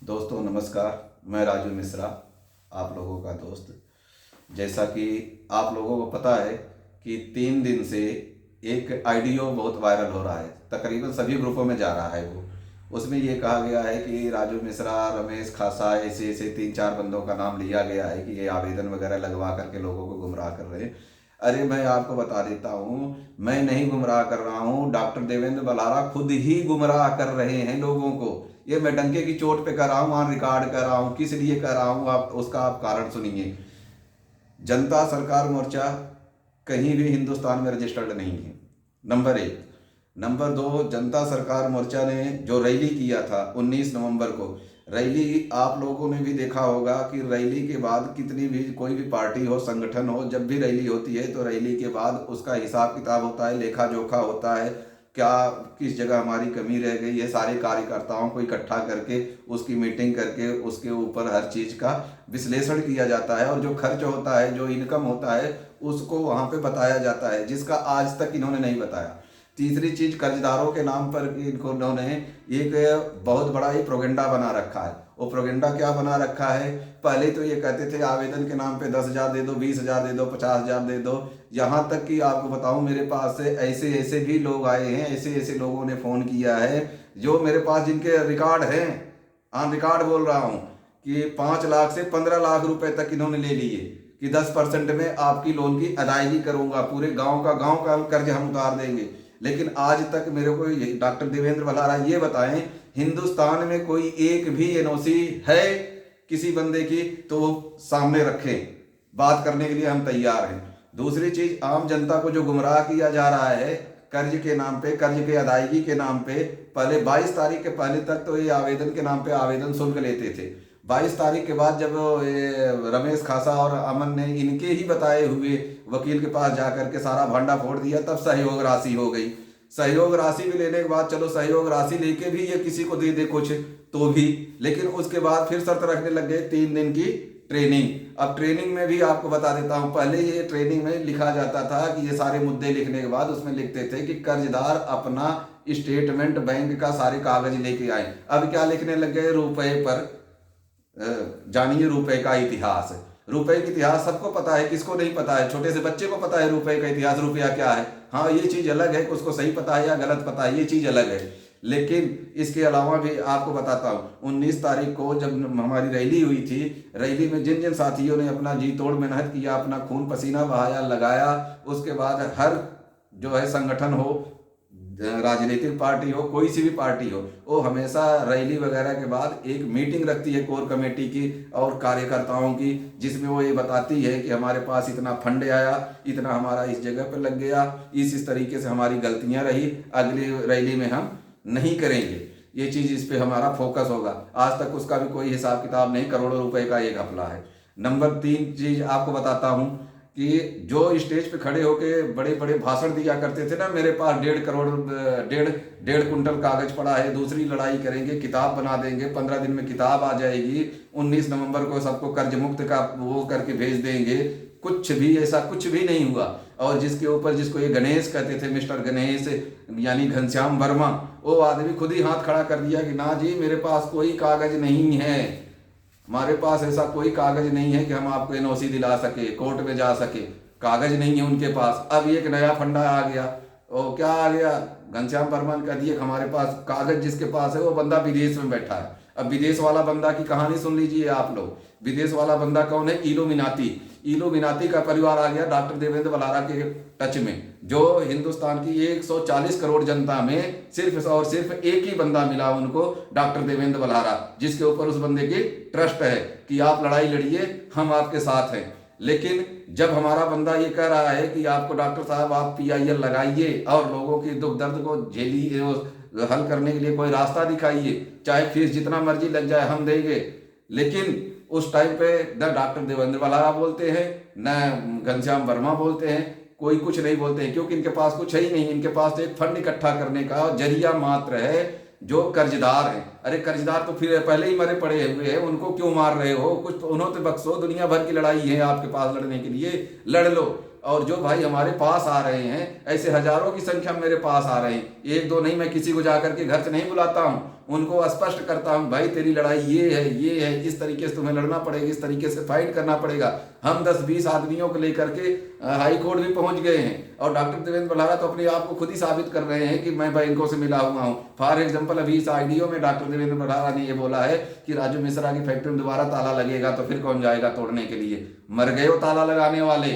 दोस्तों नमस्कार। मैं राजू मिश्रा, आप लोगों का दोस्त। जैसा कि आप लोगों को पता है कि 3 दिन से एक ऑडियो बहुत वायरल हो रहा है, तकरीबन सभी ग्रुपों में जा रहा है वो। उसमें ये कहा गया है कि राजू मिश्रा, रमेश खासा, ऐसे ऐसे 3-4 बंदों का नाम लिया गया है कि ये आवेदन वगैरह लगवा करके लोगों को गुमराह कर रहे हैं। अरे मैं आपको बता देता हूँ, मैं नहीं गुमराह कर रहा हूँ, डॉक्टर देवेंद्र बलारा खुद ही गुमराह कर रहे हैं लोगों को। ये मैं डंके की चोट पे कर रहा हूँ, वहां रिकॉर्ड कर रहा हूँ, किस लिए कर रहा हूँ, आप उसका आप कारण सुनिए। जनता सरकार मोर्चा कहीं भी हिंदुस्तान में रजिस्टर्ड नहीं है, नंबर एक। नंबर दो, जनता सरकार मोर्चा ने जो रैली किया था 19 नवंबर को, रैली आप लोगों ने भी देखा होगा कि रैली के बाद कितनी भी कोई भी पार्टी हो, संगठन हो, जब भी रैली होती है तो रैली के बाद उसका हिसाब किताब होता है, लेखा जोखा होता है, क्या किस जगह हमारी कमी रह गई है, सारे कार्यकर्ताओं को इकट्ठा करके उसकी मीटिंग करके उसके ऊपर हर चीज़ का विश्लेषण किया जाता है और जो खर्च होता है, जो इनकम होता है, उसको वहाँ पे बताया जाता है, जिसका आज तक इन्होंने नहीं बताया। तीसरी चीज, कर्जदारों के नाम पर इनको इन्होंने एक बहुत बड़ा ही प्रोगेंडा बना रखा है। वो प्रोगेंडा क्या बना रखा है? पहले तो ये कहते थे आवेदन के नाम पे 10,000 दे दो, 20,000 दे दो, 50,000 दे दो। यहाँ तक कि आपको बताऊं, मेरे पास से ऐसे ऐसे भी लोग आए हैं, ऐसे ऐसे लोगों ने फोन किया है जो मेरे पास, जिनके रिकॉर्ड हैं, ऑन रिकॉर्ड बोल रहा हूँ, कि 5 लाख से 15 लाख रुपए तक इन्होंने ले लिए कि 10% में आपकी लोन की अदायगी करूंगा, पूरे गांव का कर्ज हम उतार देंगे। लेकिन आज तक मेरे को डॉक्टर देवेंद्र बलारा ये बताएं, हिंदुस्तान में कोई एक भी एनओसी है किसी बंदे की तो वो सामने रखें, बात करने के लिए हम तैयार हैं। दूसरी चीज, आम जनता को जो गुमराह किया जा रहा है कर्ज के नाम पे, कर्ज के अदायगी के नाम पे, पहले 22 तारीख के पहले तक तो ये आवेदन के नाम पे आवेदन शुल्क लेते थे। 22 तारीख के बाद जब रमेश खासा और अमन ने इनके ही बताए हुए वकील के पास जाकर के सारा भांडा फोड़ दिया, तब सहयोग राशि हो गई। सहयोग राशि भी लेने के बाद, चलो सहयोग राशि लेके भी ये किसी को दे दे कुछ तो भी, लेकिन उसके बाद फिर शर्त रखने लग गए 3 दिन की ट्रेनिंग। अब ट्रेनिंग में भी आपको बता देता हूं, पहले ये ट्रेनिंग में लिखा जाता था कि ये सारे मुद्दे लिखने के बाद उसमें लिखते थे कि कर्जदार अपना स्टेटमेंट बैंक का सारे कागज लेके आए। अब क्या लिखने लग गए? रुपए पर जानिए रुपए का इतिहास। रुपए का इतिहास सबको पता है, किसको नहीं पता है? छोटे से बच्चे को पता है रुपए का इतिहास, रुपया क्या है। हाँ, ये चीज अलग है कि उसको सही पता है या गलत पता है, ये चीज अलग है। लेकिन इसके अलावा भी आपको बताता हूँ, 19 तारीख को जब हमारी रैली हुई थी, रैली में जिन जिन साथियों ने अपना जी तोड़ मेहनत किया, अपना खून पसीना बहाया, लगाया, उसके बाद हर जो है संगठन हो, राजनीतिक पार्टी हो, कोई सी भी पार्टी हो, वो हमेशा रैली वगैरह के बाद एक मीटिंग रखती है कोर कमेटी की और कार्यकर्ताओं की, जिसमें वो ये बताती है कि हमारे पास इतना फंड आया, इतना हमारा इस जगह पर लग गया, इस तरीके से हमारी गलतियां रही, अगली रैली में हम नहीं करेंगे, ये चीज इस पे हमारा फोकस होगा। आज तक उसका भी कोई हिसाब किताब नहीं, करोड़ों रुपए का एक घपला है। नंबर 3 चीज आपको बताता हूं कि जो स्टेज पे खड़े होके बड़े बड़े भाषण दिया करते थे ना, मेरे पास 1.5 करोड़, डेढ़ कुंटल कागज पड़ा है, दूसरी लड़ाई करेंगे, किताब बना देंगे, 15 दिन में किताब आ जाएगी, 19 नवंबर को सबको कर्ज मुक्त का वो करके भेज देंगे, कुछ भी ऐसा कुछ भी नहीं हुआ। और जिसके ऊपर, जिसको ये गणेश कहते थे, मिस्टर गणेश यानी घनश्याम वर्मा, वो आदमी खुद ही हाथ खड़ा कर दिया कि ना जी, मेरे पास कोई कागज नहीं है, हमारे पास ऐसा कोई कागज नहीं है कि हम आपको एनओसी दिला सके, कोर्ट में जा सके, कागज नहीं है उनके पास। अब एक नया फंडा आ गया, और क्या आ गया? घनश्याम वर्मा ने कह दिया कि हमारे पास कागज जिसके पास है वो बंदा विदेश में बैठा है। अब विदेश वाला बंदा की कहानी सुन लीजिए आप लोग। विदेश वाला बंदा कौन है? इलुमिनाती। इलुमिनाती का परिवार आ गया डॉक्टर देवेंद्र बलारा के टच में, जो हिंदुस्तान की 140 करोड़ जनता में सिर्फ और सिर्फ एक ही बंदा मिला उनको, डॉक्टर देवेंद्र बलारा, जिसके ऊपर उस बंदे की ट्रस्ट है कि आप लड़ाई लड़िए, हम आपके साथ हैं। लेकिन जब हमारा बंदा ये कह रहा है कि आपको डॉक्टर साहब आप पीआईएल लगाइए और लोगों की दुख दर्द को झेलिए, हल करने के लिए कोई रास्ता दिखाइए, चाहे फीस जितना मर्जी लग जाए हम देंगे, लेकिन उस टाइम पे न डॉक्टर देवेंद्र बलारा बोलते हैं, न घनश्याम वर्मा बोलते हैं, कोई कुछ नहीं बोलते हैं, क्योंकि इनके पास कुछ है ही नहीं। इनके पास तो एक फंड इकट्ठा करने का जरिया मात्र है जो कर्जदार हैं। अरे कर्जदार तो फिर पहले ही मरे पड़े हुए हैं, उनको क्यों मार रहे हो? कुछ तो उन्होंने बख्शो, दुनिया भर की लड़ाई है आपके पास लड़ने के लिए, लड़ लो। और जो भाई हमारे पास आ रहे हैं, ऐसे हजारों की संख्या में मेरे पास आ रहे हैं, एक दो नहीं, मैं किसी को जाकर के घर से नहीं बुलाता हूँ, उनको स्पष्ट करता हूँ भाई तेरी लड़ाई ये है, इस तरीके से तुम्हें लड़ना पड़ेगा, इस तरीके से फाइट करना पड़ेगा। हम 10-20 आदमियों को लेकर के हाई कोर्ट भी पहुंच गए हैं और डॉक्टर देवेंद्र बल्हारा तो अपने आप को खुद ही साबित कर रहे हैं कि मैं बैंकों से मिला हुआ हूँ। फॉर एग्जाम्पल अभी इस आईडीओ में डॉक्टर देवेंद्र बल्हारा ने ये बोला है कि राजू मिश्रा की फैक्ट्री में दोबारा ताला लगेगा तो फिर कौन जाएगा तोड़ने के लिए? मर गए हो ताला लगाने वाले।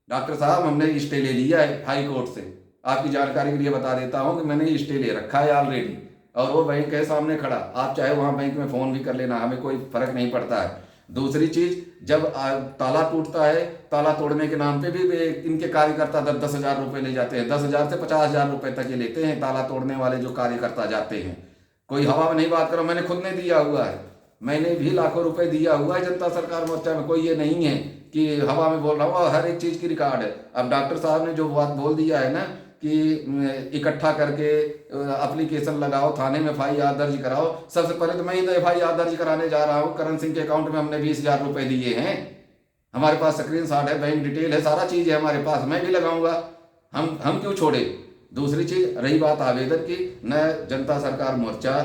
डॉक्टर साहब हमने स्टे ले लिया है हाई कोर्ट से, आपकी जानकारी के लिए बता देता हूं कि मैंने स्टे ले रखा है ऑलरेडी, और वो बैंक है सामने खड़ा, आप चाहे वहां बैंक में फोन भी कर लेना, हमें कोई फर्क नहीं पड़ता है। दूसरी चीज, जब ताला टूटता है, ताला तोड़ने के नाम पे भी इनके कार्यकर्ता 10,000 रुपए ले जाते हैं, 10,000 से 50,000 रुपए तक ये लेते हैं ताला तोड़ने वाले जो कार्यकर्ता जाते हैं। कोई हवा में नहीं बात करो, मैंने खुद ने दिया हुआ है, मैंने भी लाखों रुपए दिया हुआ है जनता सरकार मोर्चा में, कोई ये नहीं है कि हवा में बोल रहा हूँ, हर एक चीज की रिकॉर्ड है। अब डॉक्टर साहब ने जो बात बोल दिया है ना कि इकट्ठा करके एप्लीकेशन लगाओ, थाने में FIR दर्ज कराओ, सबसे पहले तो मैं ही तो FIR दर्ज कराने जा रहा हूँ। करण सिंह के अकाउंट में हमने 20,000 रुपए दिए हैं, हमारे पास स्क्रीनशॉट है, बैंक डिटेल है, सारा चीज है हमारे पास, मैं भी लगाऊंगा, हम क्यों छोड़े। दूसरी चीज, रही बात आवेदन की, न जनता सरकार मोर्चा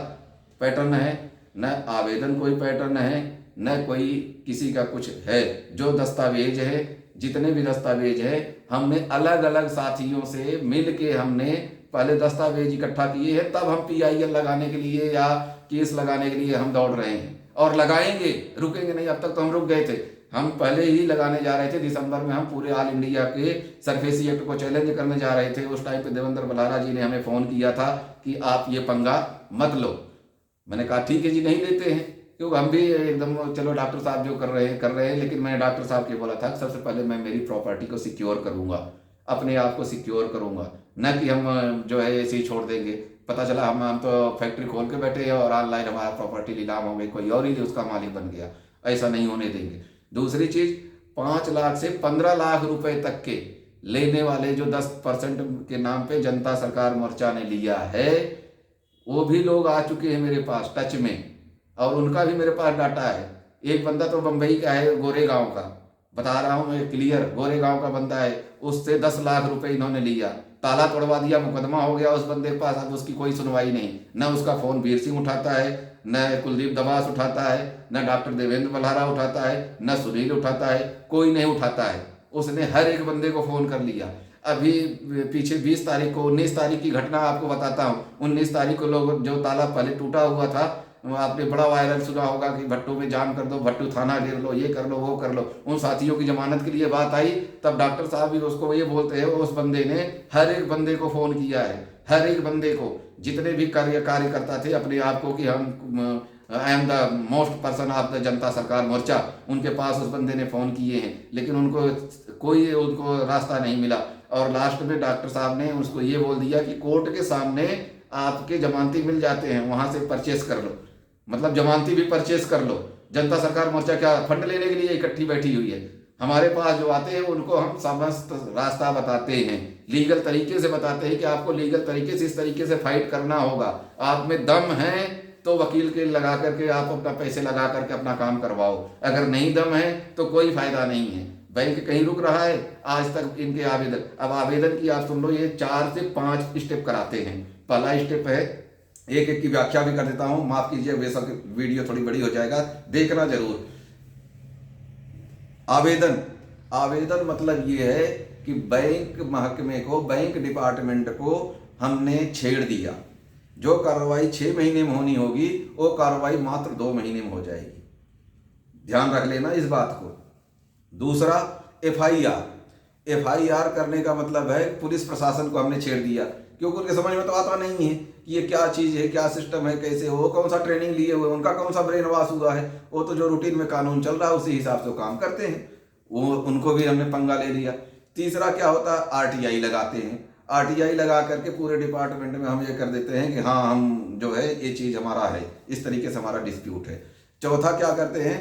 पैटर्न है, न आवेदन कोई पैटर्न है, न कोई किसी का कुछ है। जो दस्तावेज है, जितने भी दस्तावेज है, हमने अलग अलग साथियों से मिल के हमने पहले दस्तावेज इकट्ठा किए हैं, तब हम PIL लगाने के लिए या केस लगाने के लिए हम दौड़ रहे हैं और लगाएंगे, रुकेंगे नहीं। अब तक तो हम रुक गए थे, हम पहले ही लगाने जा रहे थे। दिसंबर में हम पूरे ऑल इंडिया के सरफेसी एक्ट को चैलेंज करने जा रहे थे। उस टाइम पे देवेंद्र बल्हारा जी ने हमें फोन किया था कि आप ये पंगा मत लो। मैंने कहा ठीक है जी, नहीं लेते हैं, क्योंकि हम भी एकदम चलो डॉक्टर साहब जो कर रहे हैं, लेकिन मैंने डॉक्टर साहब के बोला था कि सबसे पहले मैं मेरी प्रॉपर्टी को सिक्योर करूंगा, अपने आप को सिक्योर करूंगा, न कि हम जो है ऐसे ही छोड़ देंगे। पता चला हम तो फैक्ट्री खोल के बैठे हैं और ऑनलाइन हमारा प्रॉपर्टी नीलाम हो गई, कोई और ही उसका मालिक बन गया, ऐसा नहीं होने देंगे। दूसरी चीज, 5 लाख से 15 लाख रुपए तक के लेने वाले जो 10% के नाम पे जनता सरकार मोर्चा ने लिया है, वो भी लोग आ चुके हैं मेरे पास टच में, और उनका भी मेरे पास डाटा है। एक बंदा तो बंबई का है, गोरेगांव का, बता रहा हूं मैं क्लियर, गोरेगांव का बंदा है, उससे 10 लाख रुपए इन्होंने लिया, ताला तोड़वा दिया, मुकदमा हो गया उस बंदे के पास। अब उसकी कोई सुनवाई नहीं, न उसका फोन वीर सिंह उठाता है, न कुलदीप दबास उठाता है, न डॉक्टर देवेंद्र बल्हारा उठाता है, न सुनील उठाता है, कोई नहीं उठाता है। उसने हर एक बंदे को फोन कर लिया। अभी पीछे 20 तारीख को, 19 तारीख की घटना आपको बताता हूँ। 19 तारीख को लोग जो ताला पहले टूटा हुआ था, आपने बड़ा वायरल सुना होगा कि भट्टू में जाम कर दो, भट्टू थाना घेर लो, ये कर लो, वो कर लो। उन साथियों की जमानत के लिए बात आई, तब डॉक्टर साहब भी उसको ये बोलते हैं, उस बंदे ने हर एक बंदे को फोन किया है, हर एक बंदे को, जितने भी कार्यकर्ता थे अपने आप को कि हम I am the most person of the जनता सरकार मोर्चा, उनके पास उस बंदे ने फोन किए हैं, लेकिन उनको रास्ता नहीं मिला। और लास्ट में डॉक्टर साहब ने उसको ये बोल दिया कि कोर्ट के सामने आपके जमानती मिल जाते हैं, वहां से परचेस कर लो, मतलब जमानती भी परचेस कर लो। जनता सरकार मोर्चा क्या फंड लेने के लिए इकट्ठी बैठी हुई है? हमारे पास जो आते हैं उनको हम समस्त रास्ता बताते हैं, लीगल तरीके से बताते हैं कि आपको लीगल तरीके से इस तरीके से फाइट करना होगा। आप में दम है तो वकील के लगा करके आप अपना पैसे लगा करके अपना काम करवाओ, अगर नहीं दम है तो कोई फायदा नहीं है। बैंक कहीं रुक रहा है आज तक इनके आवेदन। अब आवेदन की आप सुन लो, ये 4 से 5 स्टेप कराते हैं। पहला स्टेप है, एक एक की व्याख्या भी कर देता हूं, माफ कीजिए वैसा वीडियो थोड़ी बड़ी हो जाएगा, देखना जरूर। आवेदन मतलब ये है कि बैंक महकमे को, बैंक डिपार्टमेंट को हमने छेड़ दिया। जो कार्रवाई 6 महीने में होनी होगी वो कार्रवाई मात्र 2 महीने में हो जाएगी, ध्यान रख लेना इस बात को। दूसरा, FIR करने का मतलब है पुलिस प्रशासन को हमने छेड़ दिया, क्योंकि उनके समझ में तो आता नहीं है कि ये क्या चीज़ है, क्या सिस्टम है, कैसे हो, कौन सा ट्रेनिंग लिए हुए, उनका कौन सा ब्रेन वॉश हुआ है। वो तो जो रूटीन में कानून चल रहा है उसी हिसाब से काम करते हैं, वो उनको भी हमने पंगा ले लिया। तीसरा क्या होता है, RTI लगाते हैं। RTI लगा करके पूरे डिपार्टमेंट में हम ये कर देते हैं कि हाँ हम जो है ये चीज़ हमारा है, इस तरीके से हमारा डिस्प्यूट है। चौथा क्या करते हैं,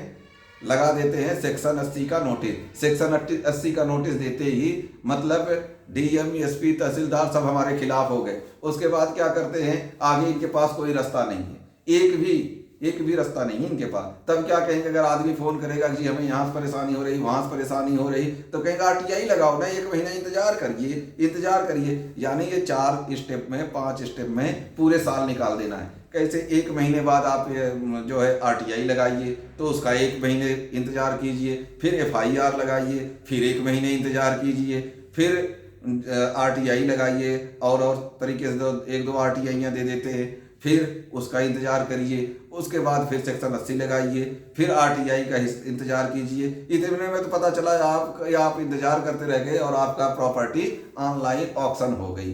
लगा देते हैं सेक्शन 80 का नोटिस। सेक्शन 80 का नोटिस देते ही मतलब DM, SP, तहसीलदार सब हमारे खिलाफ हो गए। उसके बाद क्या करते हैं, आगे इनके पास कोई रास्ता नहीं है, एक भी एक भी रास्ता नहीं है इनके पास। तब क्या कहेंगे, अगर आदमी फ़ोन करेगा कि जी हमें यहाँ से परेशानी हो रही, वहाँ से परेशानी हो रही, तो कहेंगे आरटीआई लगाओ ना, 1 महीना इंतजार करिए, इंतजार करिए। यानी ये 4 स्टेप में, 5 स्टेप में पूरे साल निकाल देना है। कैसे, 1 महीने बाद आप जो है आरटीआई लगाइए, तो उसका 1 महीने इंतजार कीजिए, फिर एफआईआर लगाइए, फिर 1 महीने इंतजार कीजिए, फिर आरटीआई लगाइए, और तरीके से 1-2 आरटीआईयाँ दे देते हैं, फिर उसका इंतजार करिए, उसके बाद फिर सेक्शन 80 लगाइए, फिर आरटीआई का इंतजार कीजिए। इतने में तो पता चला आप इंतजार करते रह गए और आपका प्रॉपर्टी ऑनलाइन ऑक्शन हो गई।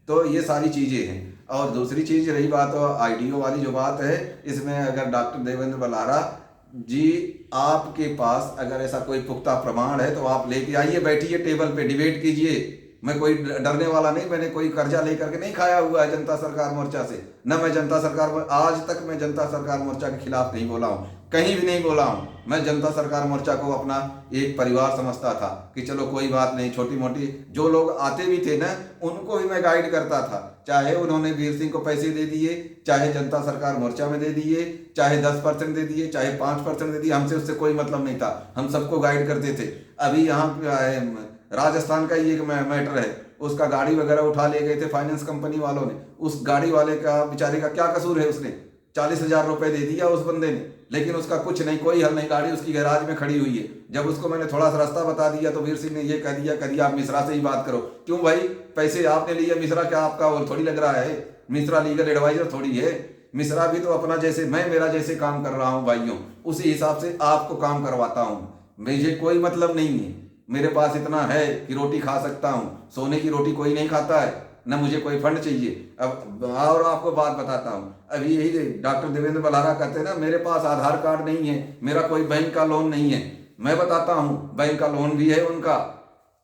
तो ये सारी चीज़ें हैं। और दूसरी चीज़ रही बात आईडीओ वाली जो बात है, इसमें अगर डॉक्टर देवेंद्र बलारा जी आपके पास अगर ऐसा कोई पुख्ता प्रमाण है तो आप लेके आइए, बैठिए टेबल पे, डिबेट कीजिए। मैं कोई डरने वाला नहीं, मैंने कोई कर्जा लेकर के नहीं खाया हुआ है जनता सरकार मोर्चा से। न मैं जनता सरकार, आज तक मैं जनता सरकार मोर्चा के खिलाफ नहीं बोला हूँ, कहीं भी नहीं बोला हूँ। मैं जनता सरकार मोर्चा को अपना एक परिवार समझता था कि चलो कोई बात नहीं, छोटी मोटी जो लोग आते भी थे ना उनको भी मैं गाइड करता था, चाहे उन्होंने वीर सिंह को पैसे दे दिए, चाहे जनता सरकार मोर्चा में दे दिए, चाहे 10% दे दिए, चाहे 5% दे दिए, हमसे उससे कोई मतलब नहीं था, हम सबको गाइड करते थे। अभी यहाँ राजस्थान का ही एक मैटर है, उसका गाड़ी वगैरह उठा ले गए थे फाइनेंस कंपनी वालों ने। उस गाड़ी वाले का बेचारे का क्या कसूर है, उसने 40,000 रुपए दे दिया उस बंदे ने, लेकिन उसका कुछ नहीं, कोई हल नहीं, गाड़ी उसकी गैराज में खड़ी हुई है। जब उसको मैंने थोड़ा सा रास्ता बता दिया तो वीर सिंह ने ये कह दिया आप मिश्रा से ही बात करो। क्यों भाई, पैसे आपने लिए, मिश्रा क्या आपका वो थोड़ी लग रहा है, मिश्रा लीगल एडवाइजर थोड़ी है। मिश्रा भी तो अपना जैसे मैं मेरा जैसे काम कर रहा हूँ भाइयों, उसी हिसाब से आपको काम करवाता हूँ। मुझे कोई मतलब नहीं है, मेरे पास इतना है कि रोटी खा सकता हूँ, सोने की रोटी कोई नहीं खाता है, न मुझे कोई फंड चाहिए। अब और आपको बात बताता हूँ, अभी यही डॉक्टर देवेंद्र बलारा कहते हैं ना मेरे पास आधार कार्ड नहीं है, मेरा कोई बैंक का लोन नहीं है। मैं बताता हूँ, बैंक का लोन भी है उनका,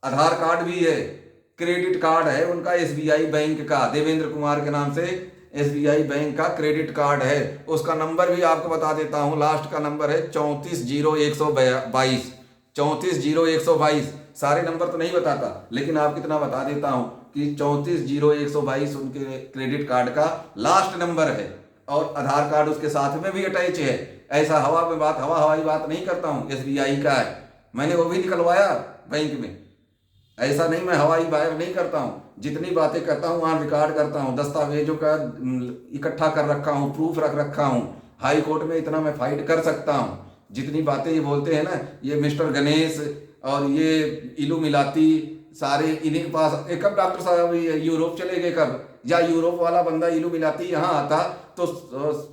आधार कार्ड भी है, क्रेडिट कार्ड है उनका एसबीआई बैंक का, देवेंद्र कुमार के नाम से एसबीआई बैंक का क्रेडिट कार्ड है। उसका नंबर भी आपको बता देता हूँ, लास्ट का नंबर है 340122, 340122। सारे नंबर तो नहीं बताता, लेकिन आप कितना बता देता हूँ कि 340122 उनके क्रेडिट कार्ड का लास्ट नंबर है, और आधार कार्ड उसके साथ में भी अटैच है। ऐसा हवाई बात नहीं करता हूँ, एसबीआई का है, मैंने वो भी निकलवाया बैंक में। ऐसा नहीं मैं हवाई बात नहीं करता हूँ, जितनी बातें करता हूँ वहाँ रिकॉर्ड करता हूँ, दस्तावेजों का इकट्ठा कर रखा हूँ, प्रूफ रख रखा हूँ। हाई कोर्ट में इतना मैं फाइट कर सकता हूँ। जितनी बातें ये बोलते हैं ना, ये मिस्टर गणेश और ये इलू मिलाती, सारे इन्हीं के पास। कब डॉक्टर साहब यूरोप चले गए कब, या यूरोप वाला बंदा इलू मिलाती यहाँ आता तो,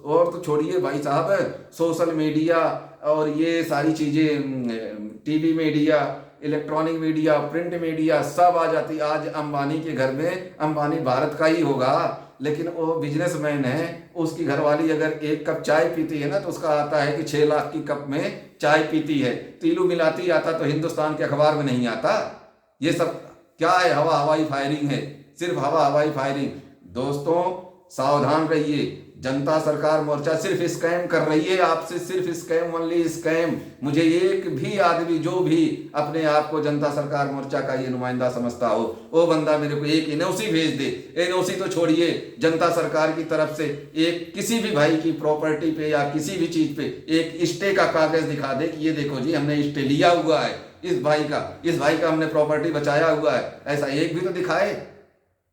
और तो छोड़िए भाई साहब, सोशल मीडिया और ये सारी चीज़ें, TV media, electronic media, print media सब आ जाती। आज अंबानी के घर में, अंबानी भारत का ही होगा लेकिन वो बिजनेसमैन है, उसकी घरवाली अगर 1 कप चाय पीती है ना तो उसका आता है कि 6 लाख की कप में चाय पीती है। तीलू मिलाती आता तो हिंदुस्तान के अखबार में नहीं आता। ये सब क्या है, हवाई फायरिंग है, सिर्फ हवाई फायरिंग। दोस्तों सावधान रहिए, जनता सरकार मोर्चा सिर्फ स्कैम कर रही है आपसे, सिर्फ स्कैम, ओनली स्कैम। मुझे एक भी आदमी जो भी अपने आप को जनता सरकार मोर्चा का ये नुमाइंदा समझता हो, वो बंदा मेरे को एक एनओसी भेज दे। एनओसी तो छोड़िए, जनता सरकार की तरफ से एक किसी भी भाई की प्रॉपर्टी पे या किसी भी चीज पे एक स्टे का कागज दिखा दे कि ये देखो जी हमने स्टे लिया हुआ है, इस भाई का हमने प्रॉपर्टी बचाया हुआ है। ऐसा एक भी तो दिखाए,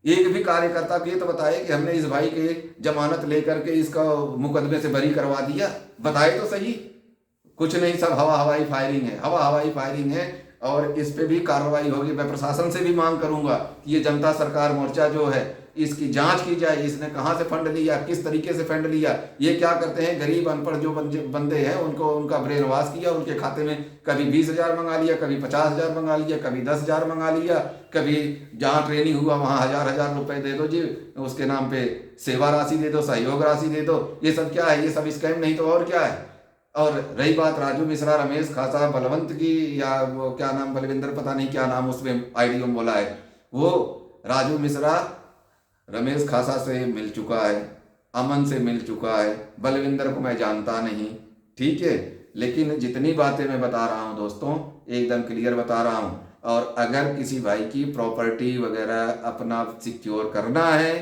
एक भी कार्यकर्ता को ये तो बताए कि हमने इस भाई के जमानत लेकर के इसका मुकदमे से बरी करवा दिया, बताए तो सही। कुछ नहीं, सब हवाई फायरिंग है, हवाई फायरिंग है। और इस पे भी कार्रवाई होगी। मैं प्रशासन से भी मांग करूंगा कि ये जनता सरकार मोर्चा जो है इसकी जांच की जाए, इसने कहाँ से फंड लिया, किस तरीके से फंड लिया। ये क्या करते हैं, गरीब अनपढ़ जो बंदे हैं उनको उनका ब्रेन वॉश किया, उनके खाते में कभी 20,000 मंगा लिया, कभी 50,000 मंगा लिया, कभी 10,000 मंगा लिया, कभी जहाँ ट्रेनिंग हुआ वहाँ हजार रुपए दे दो जी, उसके नाम पे सेवा राशि दे दो, सहयोग राशि दे दो। ये सब क्या है, ये सब स्कैम नहीं तो और क्या है। और रही बात राजू मिश्रा, रमेश खासा, बलवंत की, या वो क्या नाम, बलविंदर, पता नहीं क्या नाम उसमें आईडी में बोला है, वो राजू मिश्रा रमेश खासा से मिल चुका है, अमन से मिल चुका है, बलविंदर को मैं जानता नहीं, ठीक है। लेकिन जितनी बातें मैं बता रहा हूँ दोस्तों एकदम क्लियर बता रहा हूँ। और अगर किसी भाई की प्रॉपर्टी वगैरह अपना सिक्योर करना है,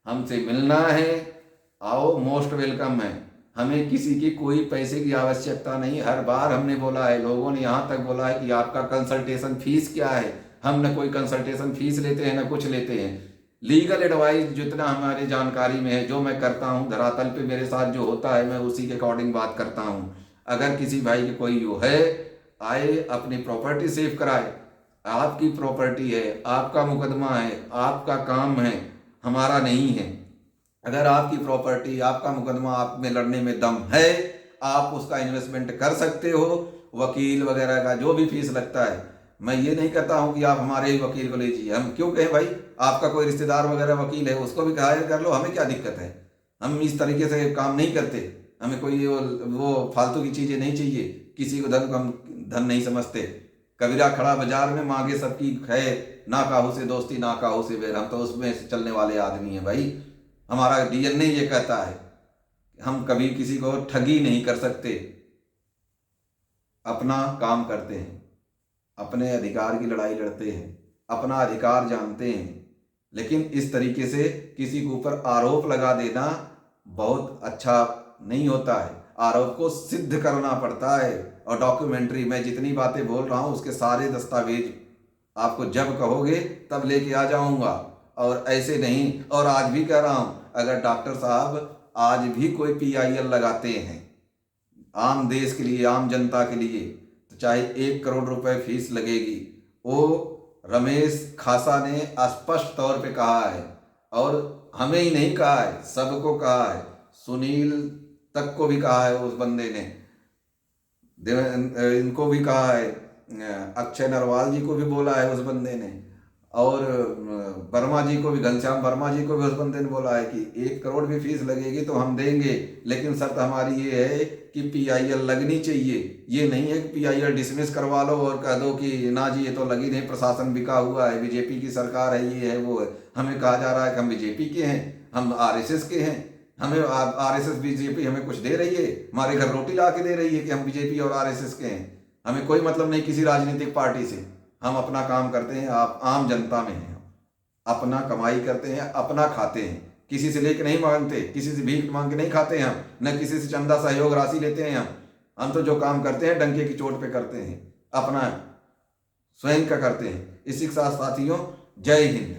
हमसे मिलना है, आओ, मोस्ट वेलकम है। हमें किसी की कोई पैसे की आवश्यकता नहीं। हर बार हमने बोला है, लोगों ने यहाँ तक बोला है कि आपका कंसल्टेशन फीस क्या है। हम न कोई कंसल्टेशन फीस लेते हैं न कुछ लेते हैं। लीगल एडवाइस जितना हमारे जानकारी में है, जो मैं करता हूँ धरातल पे मेरे साथ जो होता है, मैं उसी के अकॉर्डिंग बात करता हूँ। अगर किसी भाई की कोई जो है, आए अपनी प्रॉपर्टी सेव कराए। आपकी प्रॉपर्टी है, आपका मुकदमा है, आपका काम है, हमारा नहीं है। अगर आपकी प्रॉपर्टी, आपका मुकदमा, आप में लड़ने में दम है, आप उसका इन्वेस्टमेंट कर सकते हो। वकील वगैरह का जो भी फीस लगता है, मैं ये नहीं कहता हूँ कि आप हमारे ही वकील को लीजिए। हम क्यों कहें भाई, आपका कोई रिश्तेदार वगैरह वकील है, उसको भी हायर कर लो, हमें क्या दिक्कत है। हम इस तरीके से काम नहीं करते। हमें कोई वो फालतू की चीज़ें नहीं चाहिए। किसी को धन को हम धन नहीं समझते। कबीरा खड़ा बाजार में, मांगे सबकी है, ना काहू से दोस्ती ना काहू से बैर। हम तो उसमें से चलने वाले आदमी हैं भाई। हमारा डीएनए ये कहता है कि हम कभी किसी को ठगी नहीं कर सकते। अपना काम करते हैं, अपने अधिकार की लड़ाई लड़ते हैं, अपना अधिकार जानते हैं। लेकिन इस तरीके से किसी के ऊपर आरोप लगा देना बहुत अच्छा नहीं होता है। आरोप को सिद्ध करना पड़ता है। और डॉक्यूमेंट्री, मैं जितनी बातें बोल रहा हूँ उसके सारे दस्तावेज आपको जब कहोगे तब लेके आ जाऊंगा। और ऐसे नहीं, और आज भी कह रहा हूँ, अगर डॉक्टर साहब आज भी कोई पीआईएल लगाते हैं आम देश के लिए, आम जनता के लिए, तो चाहे 1 करोड़ रुपए फीस लगेगी। वो रमेश खासा ने स्पष्ट तौर पे कहा है, और हमें ही नहीं कहा है, सबको कहा है। सुनील तक को भी कहा है उस बंदे ने, इनको भी कहा है, अक्षय नरवाल जी को भी बोला है उस बंदे ने, और वर्मा जी को भी, घनश्याम वर्मा जी को भी उस बंदे ने बोला है कि 1 करोड़ भी फीस लगेगी तो हम देंगे, लेकिन शर्त हमारी ये है कि पीआईएल लगनी चाहिए। ये नहीं है कि पीआईएल डिसमिस करवा लो और कह दो कि ना जी ये तो लगी नहीं, प्रशासन बिका हुआ है, बीजेपी की सरकार है, ये है वो है। हमें कहा जा रहा है कि हम बीजेपी के हैं, हम आरएसएस के हैं, हमें आरएसएस बीजेपी हमें कुछ दे रही है, हमारे घर रोटी ला के दे रही है कि हम बीजेपी और आरएसएस के हैं। हमें कोई मतलब नहीं किसी राजनीतिक पार्टी से। हम अपना काम करते हैं, आप आम जनता में हैं, अपना कमाई करते हैं, अपना खाते हैं, किसी से लेके नहीं मांगते, किसी से भीख मांग के नहीं खाते हैं हम, न किसी से चंदा सहयोग राशि लेते हैं हम तो जो काम करते हैं डंके की चोट पे करते हैं, अपना स्वयं का करते हैं। इसी के साथ साथियों, जय हिंद,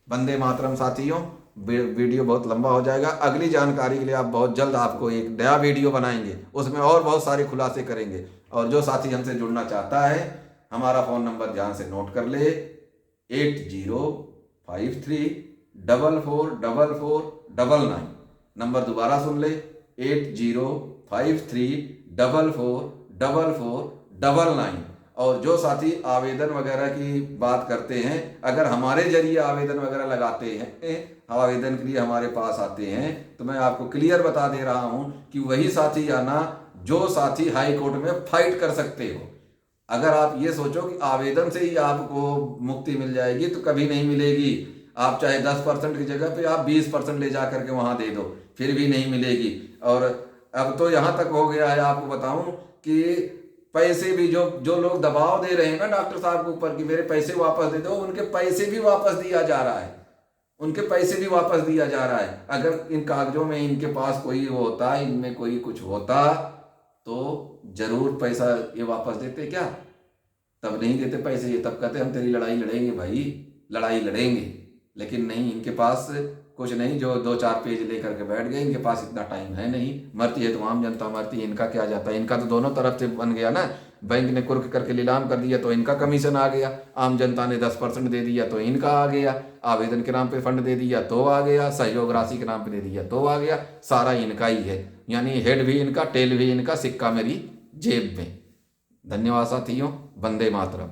वंदे मातरम। साथियों, वीडियो बहुत लंबा हो जाएगा। अगली जानकारी के लिए आप बहुत जल्द आपको एक नया वीडियो बनाएंगे, उसमें और बहुत सारे खुलासे करेंगे। और जो साथी हमसे जुड़ना चाहता है, हमारा फ़ोन नंबर ध्यान से नोट कर ले, 8053444499। नंबर दोबारा सुन ले, 8053444499। और जो साथी आवेदन वगैरह की बात करते हैं, अगर हमारे जरिए आवेदन वगैरह लगाते हैं, आवेदन के लिए हमारे पास आते हैं, तो मैं आपको क्लियर बता दे रहा हूं कि वही साथी आना जो साथी हाई कोर्ट में फाइट कर सकते हो। अगर आप ये सोचो कि आवेदन से ही आपको मुक्ति मिल जाएगी, तो कभी नहीं मिलेगी। आप चाहे 10% की जगह पे आप 20% ले जा करके वहां दे दो, फिर भी नहीं मिलेगी। और अब तो यहाँ तक हो गया है, आपको बताऊं कि पैसे भी जो लोग दबाव दे रहे हैं ना डॉक्टर साहब के ऊपर कि मेरे पैसे वापस दे दो, उनके पैसे भी वापस दिया जा रहा है, उनके पैसे भी वापस दिया जा रहा है। अगर इन कागजों में इनके पास कोई होता, इनमें कोई कुछ होता, तो जरूर पैसा ये वापस देते क्या? तब नहीं देते पैसे ये, तब कहते हम तेरी लड़ाई लड़ेंगे भाई, लड़ाई लड़ेंगे। लेकिन नहीं, इनके पास कुछ नहीं, जो 2-4 पेज लेकर के बैठ गए, इनके पास इतना टाइम है नहीं। मरती है तो आम जनता मरती है, इनका क्या जाता है? इनका तो दोनों तरफ से बन गया ना, बैंक ने कुर्क करके नीलाम कर दिया तो इनका कमीशन आ गया, आम जनता ने 10% दे दिया तो इनका आ गया, आवेदन के नाम पे फंड दे दिया तो आ गया, सहयोग राशि के नाम पे दे दिया तो आ गया, सारा इनका ही है। यानी हेड भी इनका, टेल भी इनका, सिक्का मेरी जेब में। धन्यवाद साथियों, वंदे मातरम।